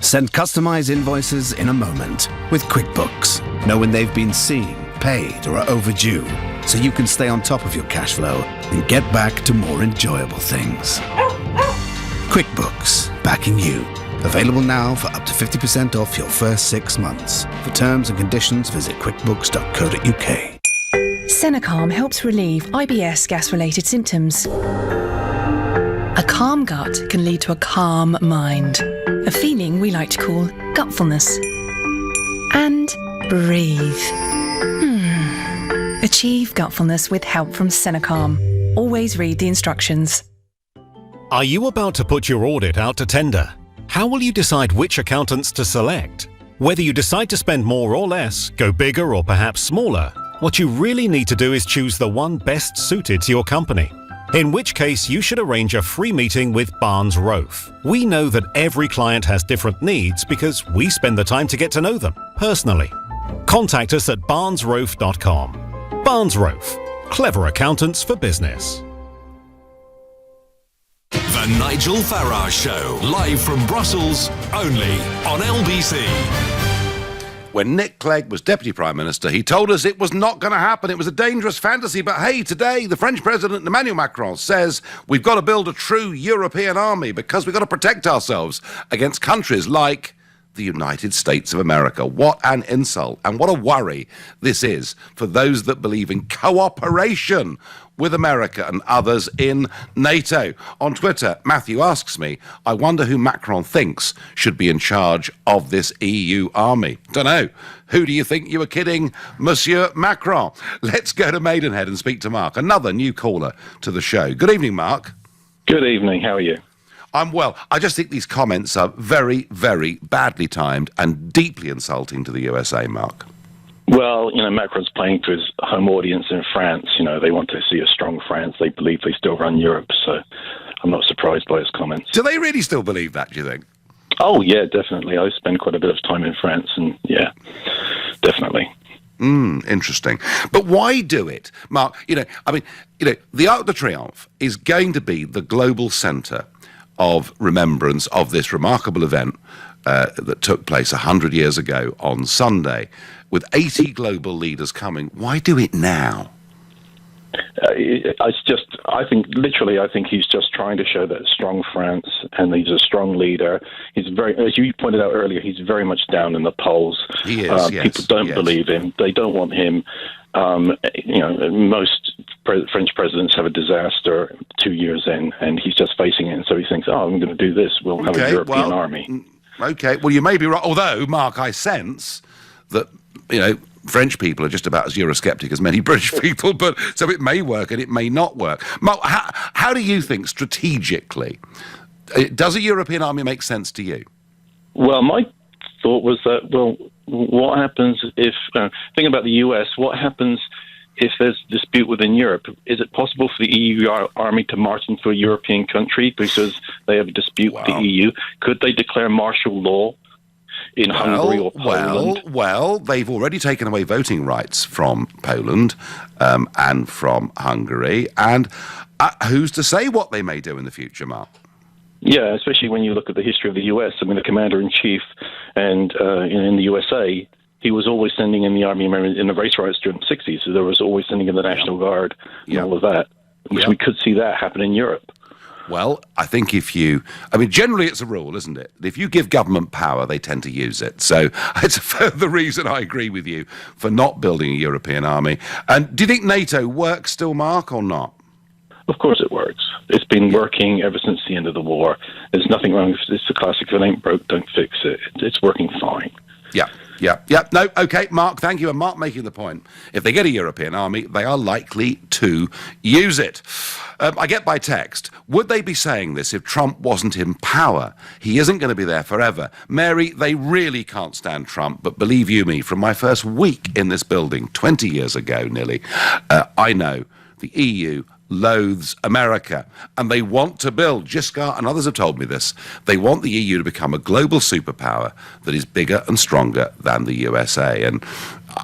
Send customized invoices in a moment with QuickBooks. Know when they've been seen, paid, or are overdue, so you can stay on top of your cash flow and get back to more enjoyable things. QuickBooks, backing you. Available now for up to 50% off your first 6 months. For terms and conditions, visit quickbooks.co.uk. Senecalm helps relieve IBS gas-related symptoms. A calm gut can lead to a calm mind, a feeling we like to call gutfulness. And breathe. Achieve gutfulness with help from Senecalm. Always read the instructions. Are you about to put your audit out to tender? How will you decide which accountants to select? Whether you decide to spend more or less, go bigger or perhaps smaller, what you really need to do is choose the one best suited to your company. In which case, you should arrange a free meeting with Barnes Rofe. We know that every client has different needs because we spend the time to get to know them personally. Contact us at barnesrofe.com. Barnes Rofe, clever accountants for business. The Nigel Farage Show, live from Brussels, only on LBC. When Nick Clegg was Deputy Prime Minister, he told us it was not going to happen. It was a dangerous fantasy. But hey, today, the French President Emmanuel Macron says we've got to build a true European army because we've got to protect ourselves against countries like the United States of America. What an insult and what a worry this is for those that believe in cooperation with America and others in NATO. On Twitter, Matthew asks me, I wonder who Macron thinks should be in charge of this EU army. Don't know. Who do you think you were kidding, Monsieur Macron? Let's go to Maidenhead and speak to Mark, another new caller to the show. Good evening, Mark. Good evening. How are you? I'm well. I just think these comments are very, very badly timed and deeply insulting to the USA, Mark. Well, Macron's playing to his home audience in France. They want to see a strong France. They believe they still run Europe, so I'm not surprised by his comments. Do they really still believe that, do you think? Oh, yeah, definitely. I spend quite a bit of time in France, and yeah, definitely. Interesting. But why do it? Mark, the Arc de Triomphe is going to be the global centre of remembrance of this remarkable event that took place 100 years ago on Sunday, with 80 global leaders coming. Why do it now? I think he's just trying to show that strong France, and he's a strong leader. He's very, as you pointed out earlier, he's very much down in the polls. He is, yes. People don't believe him. They don't want him. Most French presidents have a disaster 2 years in, and he's just facing it, and so he thinks, I'm going to do this. We'll have a European army. Okay, well, you may be right. Although, Mark, I sense that, French people are just about as Eurosceptic as many British people, but so it may work and it may not work. Mark, how do you think strategically, does a European army make sense to you? Well, my thought was that, what happens if, think about the US, what happens if there's a dispute within Europe? Is it possible for the EU army to march into a European country because they have a dispute with the EU? Could they declare martial law in Hungary or Poland? Well, they've already taken away voting rights from Poland and from Hungary. And who's to say what they may do in the future, Mark? Yeah, especially when you look at the history of the US. I mean, the commander-in-chief and in the USA, he was always sending in the army in the race riots during the 60s. So there was always sending in the National Guard and all of that. Which we could see that happen in Europe. Well, I think generally it's a rule, isn't it? If you give government power, they tend to use it. So it's a further reason I agree with you for not building a European army. And do you think NATO works still, Mark, or not? Of course it works. It's been working ever since the end of the war. There's nothing wrong. It's the classic, if it ain't broke, don't fix it. It's working fine. Yeah. Yeah. No, okay, Mark, thank you. And Mark making the point. If they get a European army, they are likely to use it. I get by text, would they be saying this if Trump wasn't in power? He isn't going to be there forever. Mary, they really can't stand Trump, but believe you me, from my first week in this building, 20 years ago nearly, I know the EU loathes America, and they want to build, Giscard and others have told me this, they want the EU to become a global superpower that is bigger and stronger than the USA. And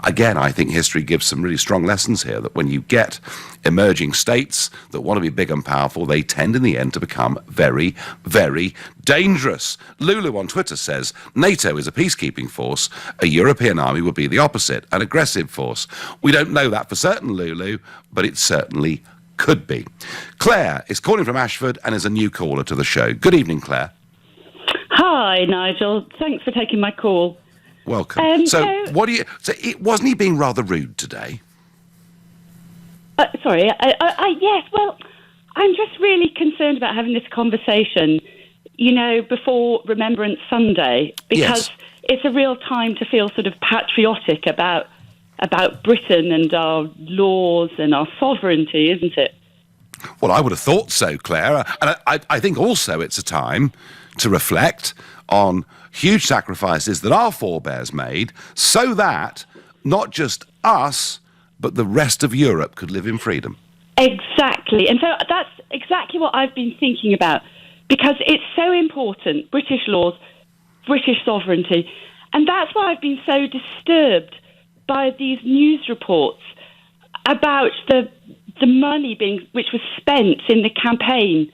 again, I think history gives some really strong lessons here, that when you get emerging states that want to be big and powerful, they tend in the end to become very, very dangerous. Lulu on Twitter says, NATO is a peacekeeping force, a European army would be the opposite, an aggressive force. We don't know that for certain, Lulu, but it certainly could be. Claire is calling from Ashford and is a new caller to the show. Good evening, Claire. Hi, Nigel. Thanks for taking my call. Welcome. So wasn't he being rather rude today? Sorry. Yes, well, I'm just really concerned about having this conversation, before Remembrance Sunday, because it's a real time to feel sort of patriotic about Britain and our laws and our sovereignty, isn't it? Well, I would have thought so, Claire. And I think also it's a time to reflect on huge sacrifices that our forebears made so that not just us, but the rest of Europe could live in freedom. Exactly. And so that's exactly what I've been thinking about, because it's so important, British laws, British sovereignty. And that's why I've been so disturbed by these news reports about the money which was spent in the campaign,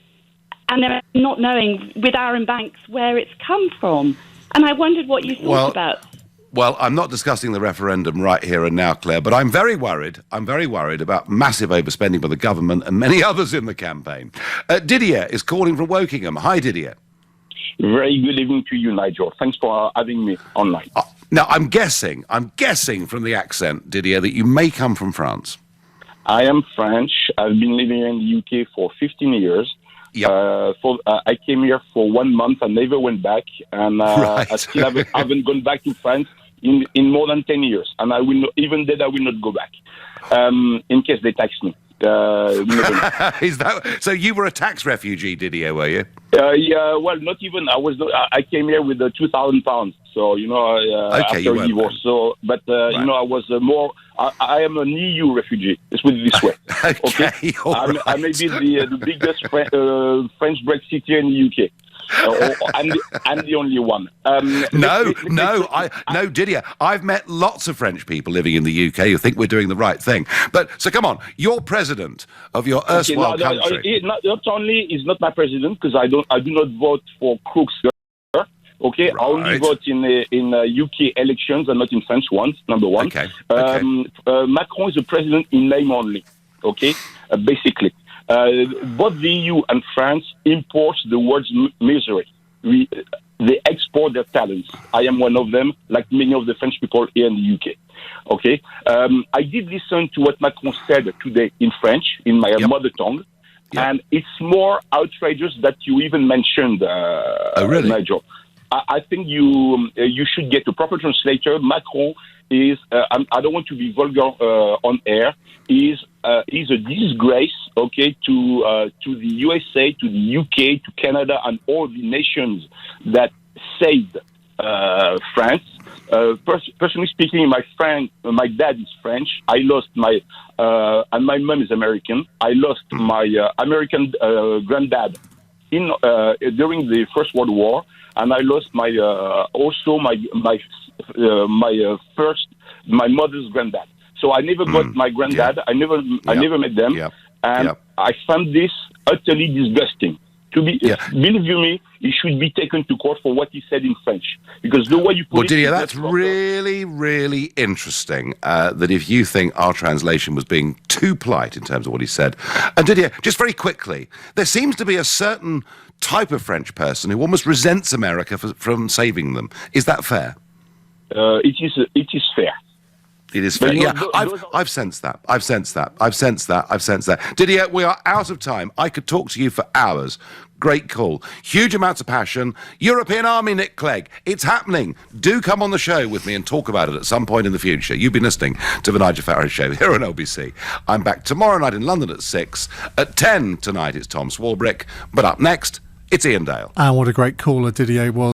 and they're not knowing with Aaron Banks where it's come from. And I wondered what you thought about. Well, I'm not discussing the referendum right here and now, Claire, but I'm very worried. I'm very worried about massive overspending by the government and many others in the campaign. Didier is calling from Wokingham. Hi, Didier. Very good evening to you, Nigel. Thanks for having me online. Now, I'm guessing from the accent, Didier, that you may come from France. I am French. I've been living in the UK for 15 years. Yep. I came here for 1 month and never went back. And I still haven't gone back to France in more than 10 years. And I will not, even then I will not go back in case they tax me. Is that so? You were a tax refugee, Didier, were you? Yeah, well, not even. I came here with £2,000. So after divorce. So, but right. I was more. I am an EU refugee. Let's put it this way. Okay. Right. I may be the biggest French Brexiteer in the UK. I'm the only one. No, Didier. I've met lots of French people living in the UK who think we're doing the right thing. But so come on, you're president of your erstwhile country. Not only is not my president, because I do not vote for crooks. Okay, right. I only vote in UK elections and not in French ones. Number one. Okay. Macron is a president in name only. Okay, basically. Both the EU and France import the world's misery. They export their talents. I am one of them, like many of the French people here in the UK. Okay, I did listen to what Macron said today in French, in my mother tongue, and it's more outrageous that you even mentioned, really? Nigel. I think you should get a proper translator. Macron is, I don't want to be vulgar on air, is a disgrace, okay, to the USA, to the UK, to Canada, and all the nations that saved France. Personally speaking, my dad is French. I lost and my mom is American. I lost my American granddad during the First World War. And I lost my mother's granddad. So I never got my granddad. I never met them. And I found this utterly disgusting. Believe you me, he should be taken to court for what he said in French. Because the way you put Didier, that's really, really interesting that if you think our translation was being too polite in terms of what he said. And Didier, just very quickly, there seems to be a certain type of French person who almost resents America from saving them. Is that fair? It is fair. It is fair. Yeah, I've sensed that. I've sensed that. Didier, we are out of time. I could talk to you for hours. Great call. Huge amounts of passion. European Army, Nick Clegg. It's happening. Do come on the show with me and talk about it at some point in the future. You've been listening to The Nigel Farage Show here on LBC. I'm back tomorrow night in London at 6. At 10 tonight, it's Tom Swarbrick. But up next, it's Ian Dale. And what a great caller Didier was.